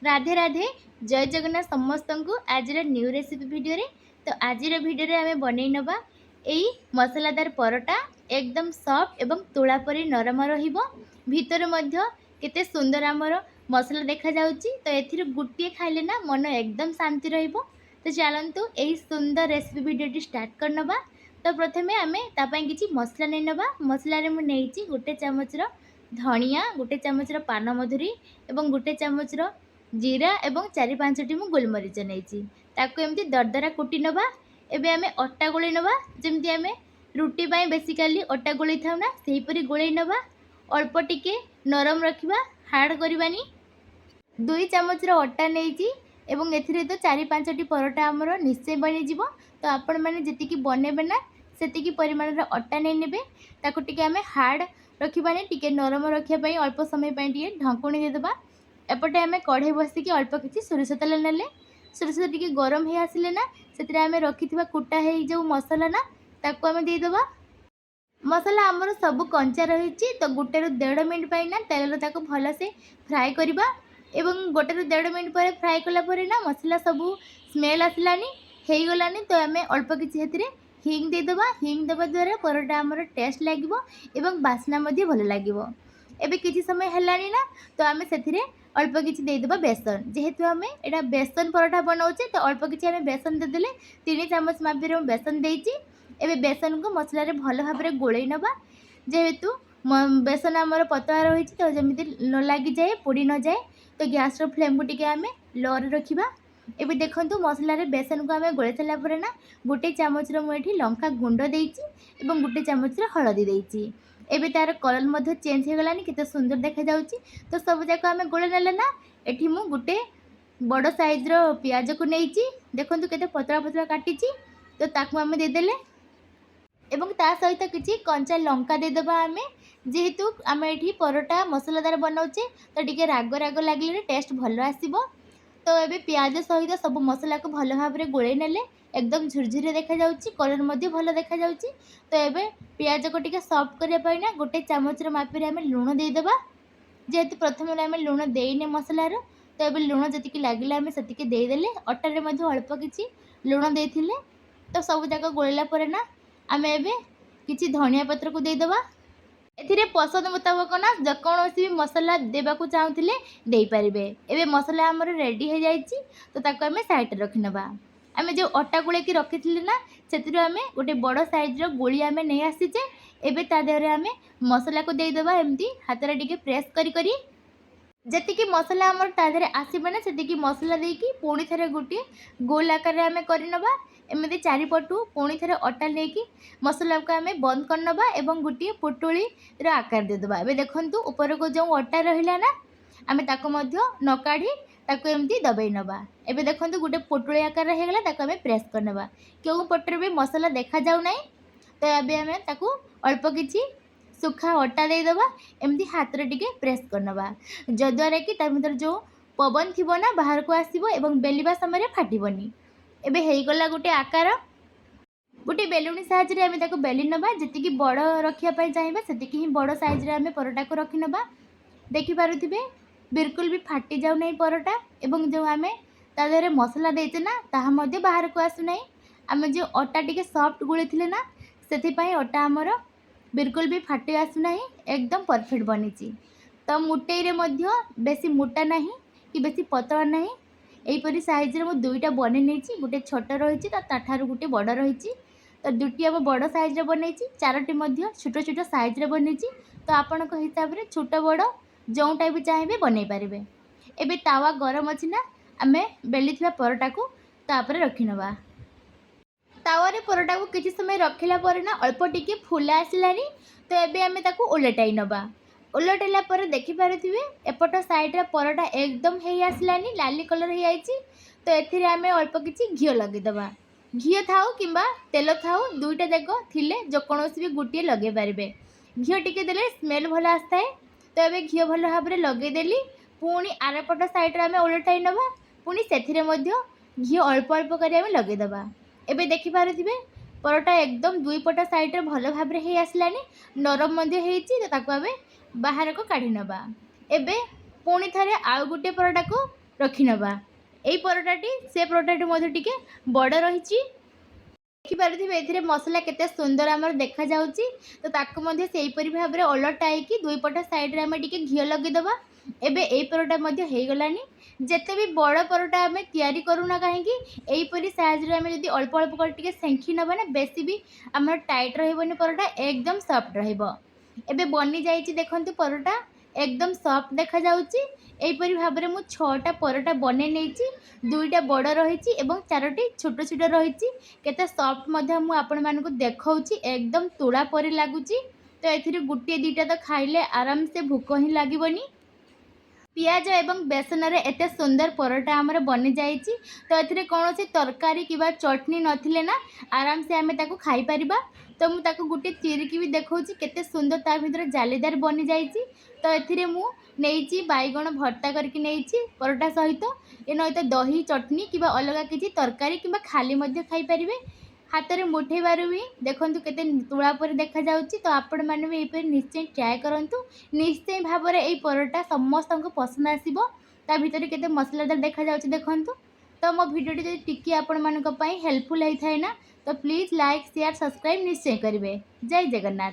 राधे राधे जय जगन्नाथ समस्त को आज न्यू रेसिपी वीडियो रे। तो आज वीडियो आम बन नवा यही मसलादार परोटा एकदम सॉफ्ट एवं तुला परी नरम भितर केते सुंदर आमर मसला देखा जाउची। तो एथिर गुटिए खाइले ना मन एकदम शांति रहिबो। तो चलतु यही सुंदर रेसिपी वीडियो स्टार्ट करनवा। तो प्रथमे आम तापाई किसी मसला नहीं नवा। मसला मुझे गोटे चामचर धनिया, गोटे चामचर पान मधुरी एवं गोटे चामचर जीरा एवं 4-5टी मु गोलमरीच नहीं एमती दरदरा कुटी नवा। एबे आमे अटा गोले नवा जमती आमे रुटी पाई बेसिकली अटा गोले थाउ ना सेहीपरी गोले नवा। अल्प टिके नरम रखिबा, हार्ड करबानी। 2 चामचर अटा नहीं एवं एथिरे तो 4-5टी परोटा आमर निश्चय बनी जीवो। तो आपण माने जतिकी बनेबे ना सेतिकी परिमाण रे अटा नहीं नेबे। ताको टिके आमे हार्ड रखिबानी, टिके नरम रखिया पई अल्प समय पई टिके ढंकुणी दे देबा। एपटे आम कढ़ई बसिकी अल्प किसी सोरिष तेल नेले। सोरिष टी गरम हो आसिले ना से आम रखि कुटा है जो मसला ना ताको आम देदेबा। मसला आमर सब कंचा रही। तो 1-1.5 मिनट पर ना तेल ताको भल से फ्राए करवा। एवं 1-1.5 मिनट पर फ्राए कलापर ना मसला सब स्मेल आसलानी हो गलानी। तो आम अल्प किसी हिंग देदेबा। हिंग देवा द्वारा परोटा आमर टेस्ट लगे और बास्ना भल लगे। एबे किसी समय हेलानी ना तो आम से अल्प किसी देदेबा बेसन। जेहेतु आम एटा बेसन परोठा बनाऊे तो अल्प किसी आम बेसन देदेले 3 चामच मापी बेसन देती। एबे बेसन को मसला रे भल भाव में गोलई नवा। जेहेतु बेसन आमर पतला रही तो जमी न लगी जाए, पोड़ी न जाए। तो गैस रो फ्लेम को टिके आम लो रखा। एबे देखंतु मसला रे बेसन को आम गोले सारापर ना 1 चामच मुझे लंका गुंड देती और 1 चामच हलदी देती। एबे तार कलर मध्य चेंज हो गलानी, केते सुंदर देखा जाउची। तो सब जाक आम गोले नेले ना। एठी मु गोटे बड़ साइज रो प्याज को नेइची। देखंतु केते पतला पतला काटिची। तो ताकू आम देदेले एवं ता सहित किसी कंचा लंका देदेबा आम। जेहेतु आम एठी परोटा मसलादार बनाऊे तो टिके राग राग लगे टेस्ट भल आसीबो। तो ये प्याज सहित सब मसला को भल भाव में गोले नेले एकदम झुरझुरे देखा जाउची, कलर मध्य भल देखा जाउची। तो ये प्याज को टिके सॉफ्ट करने ना 1 चामच मापी आम लुण देदेबा। जेहेतु प्रथम आम लुण देने मसलार तो ये लुण जी लगे आम से देदेले। अटारे अल्प किसी लुण देते। तो सब जाक गोलला ना आम ए कि धनिया पत्र को देदेबा। एथिरे पसंद मुताबक ना जेकोसी भी मसला देवाक चाहूले दे पारे। एबे मसला आमर रेडी हो जाइए। तो ताको आम साइड रखी नवा। आम जो अटा गोलेकी रखी ना से आम गोटे बड़ साइज गोली आम नहीं आसीचे। एबे ता देहरे आम मसला को देदेबा एमती हाथ टिके प्रेस करी जी मसला आमर तादेहरे आसबे ना से मसला देकी पुणी थे गोटे गोल आकार आम करनवा। एमती चारिपटू पुणी थे अटा लेकी मसला को आम बंद करनवा और गोटे पुटुली आकार देदेबा। एबे देखंतु ऊपर को जो अटा रहिला ना आम ताको मध्य न काढ़ी ताको एमती दबाई नवा। एबे देखंतु गोटे पुटुली आकार हो गला ताको आम प्रेस करनवा। क्यों पटर भी मसला देखा जाऊ ना। तो एबे आम ताको अल्प किसी सुखा अटा देदेबा। एमती हाथ रे टिके प्रेस करनवा जद्वारा कि तार भीतर जो पवन थी ना बाहर को आसीबो एवं बेलिबा समय फाटिबनी। एबे हेई गला गोटे आकार। गोटे बेलुनी साइज रे आम ताको बेली नवा। जी बड़ रखापी चाहिए से ही बड़ साइज रे आम परोटा को रखी नवा। देखिपे बिल्कुल भी फाटी जाऊ नहीं परोटा। एवं जो आम तादेहरे मसला देते ना ताहा मध्य बाहर को आसुना। आम जो अटा टिके सॉफ्ट गोले थिले ना से अटा आमर बिल्कुल भी फाटी आसुना, एकदम परफेक्ट बनी। तो मुटेई रे मध्य बेसी मोटा नहीं कि बेसी पतला नहीं। यहीपरी साइज रे मु 2टा बने नहीं। गोटे छोट रही ताठार गोटे बड़ रही। तो 2टी आम बड़ साइज रे बनी, 4टी मध्य छोट छोट साइज रे बनी। तो आपण हिसाब से छोट बड़ जोटा भी चाहिए बनई पारे। एबे तावा गरम अच्छी ना आम बेली परोटा को तापर रखी नवा। तावारे परोटा को किसी समय रखिला पर ना अल्प टिके फुला आसलानी। तो एबे आम ताको उलटाई नवा। उलटेला पर देखि पारुथिबे एपट साइड रे परोटा एकदम हे आसलानी, लाली कलर हो जाइए। तो एथिरे आम अल्प किसी घी लगेदेबा। घी थाउ किंबा तेल थाउ 2टा जाक थिले जेकोसी भी गोटे लगे पारे। घी टिके देले स्मेल भल आसता है। तो ये घी भल भाव में लगेदेली। पुणी आरपट साइड रे आम उलटाई नवा। पुणी से घी अल्प अल्प कर लगेदेबा। एबे देखि पारुथिबे परोटा एकदम 2 पट साइड रे भल भाव में हो आसलानी, नरम मध्य होईची। तो ताको आम बाहर को काढ़ी नवा। एबे पुणी थे आउ गोटे परोटा को रखिनबा। एई परोटाटी से परोटाटी मध्य टिके बड़ रहिछि। देखिपारुथिबे एथिरे मसला केते सुंदर आमर देखा जाउछि। तो ताको मध्य सेहीपरि भाबरे ओलटाइकी दुई पट साइड रे आमे टिके घियो लगेदबा। एबे एई परोटा मध्य हेई गलानी। जेते भी बड़ परोटा आमे तयारी करूना काहेकि एईपरि साइज रे आमे जदि अल्प अल्प कर टिके सेंखी नबा ना बेसी भी आमर टाइट रहइबोनी परोटा एकदम सॉफ्ट रहिबो। एबे बनी जाइछि देखंतु परोटा एकदम सॉफ्ट देखा जाउछि। एईपरि भाबरे मु 6टा परोटा बने नेछि। 2टा बड़ रहिछि एवं 4टी छोट छोट रहिछि। केते सॉफ्ट मध्य मु आपण मानकु देखौछि एकदम तुळा परि लागुछि। तो एथिरे गुटिए 2टा तो खाइले आराम से भूख ही लागिबोनी। पियाज एवं बेसन रे एते सुंदर परोटा आमर बनी जाइछि। तो एथिरे कोनोसी तरकारी किबा चटनी नथिले ना आराम से आमे ताको खाई परिबा। तो मु ताको गुटे चिरिकी भी देखौछि केते सुंदर ता भितर जालीदार बनी जाइछि। तो एथिरे मु नेइछि बाइगण भर्ता करके नेइछि परोटा सहित। ए नय तो दही चटनी किबा अलगा किछि तरकारी किबा खाली मध्य खाई परिबे। हाथ में मुठेबार भी देखो केते तुला पर देखा जाउछि। तो आपण माने भी एपर निश्चय ट्राए करंतु। निश्चय भाव में यही परोटा समस्त को पसंद आसीबो। ता भितर केते मसलादार देखा जाउछि देखंतु। तो मो भिडियोटी जदि टिके आपण मानक पई हेल्पफुल हेइ थाए ना तो प्लीज लाइक शेयर सब्सक्राइब निश्चय करिवे। जय जगन्नाथ।